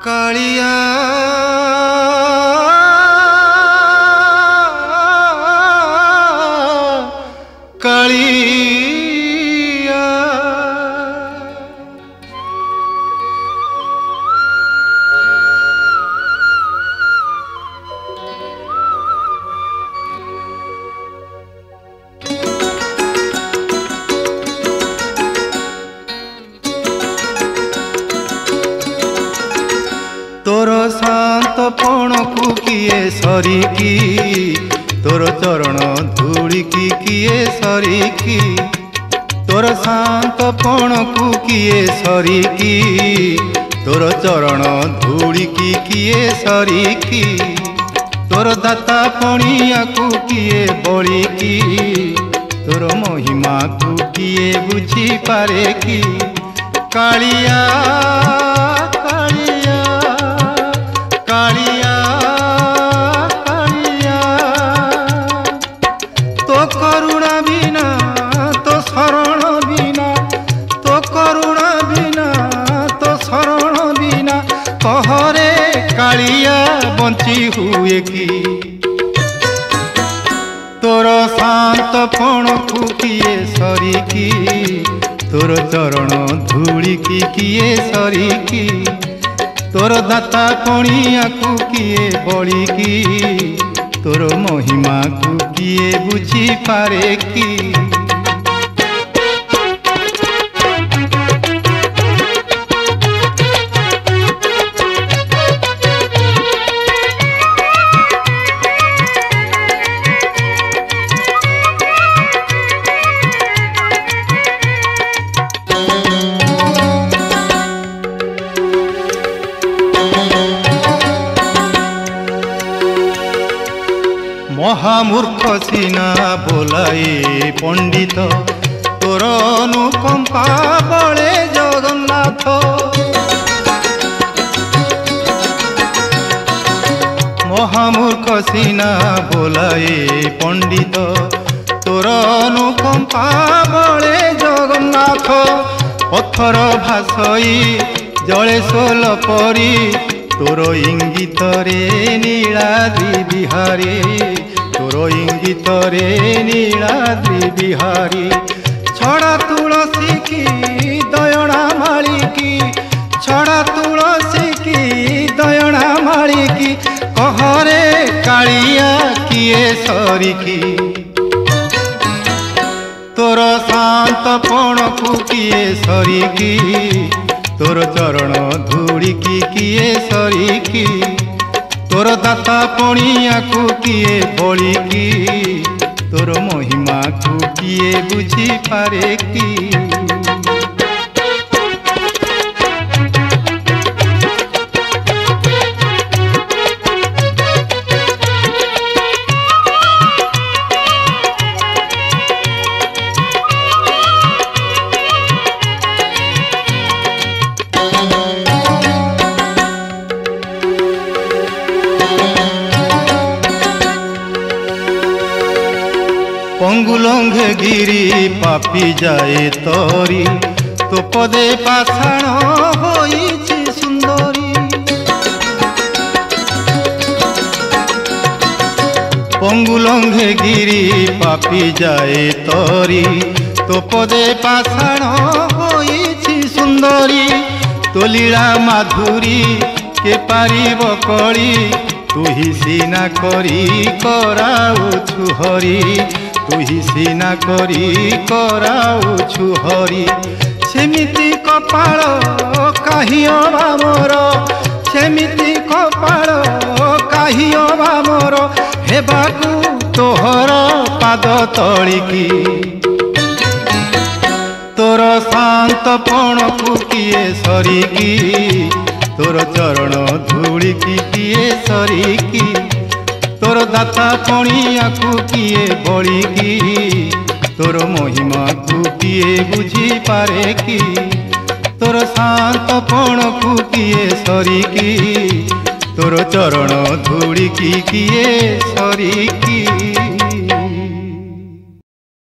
कालिया कालिया तोर शांतपण को किए सरिकी तोर चरण धूलिकी किए सरिकी तोर शांतपण को किए सरिकी तोर चरण धूलिकी किए सरिकी तोर दाता पणिया को किए बलिकी तोर महिमा को किए बुझी पारे की कालिया कालिया कालिया तो करुणा बिना तो शरण बिना तो करुणा बिना तो शरण बिना कहरे कालिया बंची हुए की तोर शांतपण को किए सरिकी तोर चरण धूलिकी किए सरिकी तोर दाता पणिया को किए बलिकी तोर महिमा को किए बुझी पारे की महामूर्ख सीना बोलाई पंडित तोर अनुकंपा बड़े जगन्नाथ महामूर्ख सीना बोलाई पंडित तोर अनुकंपा बड़े जगन्नाथ पत्थर भासई जले सोल परी तोर इंगित रे नीलाद्रि बिहारी तोर इंगित रे नीलाद्रि बिहारी छड़ा तुलसी की दयणा मालिकी छड़ा तुलसी की दयणा मालिकी कहरे कालिया किए सरिकी तोर शांतपण को किए सरिकी तोर चरण धूलिकी किए सरिकी तोर दाता पणिया को किए बलिकी तोर महिमा को किए बुझी पारे की पंगुलंघ गिरी पापी जाए तोरी तो पदे पाषाण होइछि सुंदरी पंगुलंघ गिरी पापी जाए तोरी तो पदे पाषाण होइछि सुंदरी तो लीला माधुरी के पारिब कली तू ही सीना करी कराउछु हरि तू ही सीना करी कराउछु हरि सेमिति कपाळ काहि अबा मोर सेमिति कपाळ काहि अबा मोर हेबाकु तोहर पाद तळिकी तोर शांतपण को किए सरिकी तोर चरण धूलिकी किए सरिकी तोर दाता पणिया को किए बलिकी तोर महिमा को किए बुझी पारे की तोर शांतपण को किए सरिकी तोर चरण धूलिकी किए सरिकी।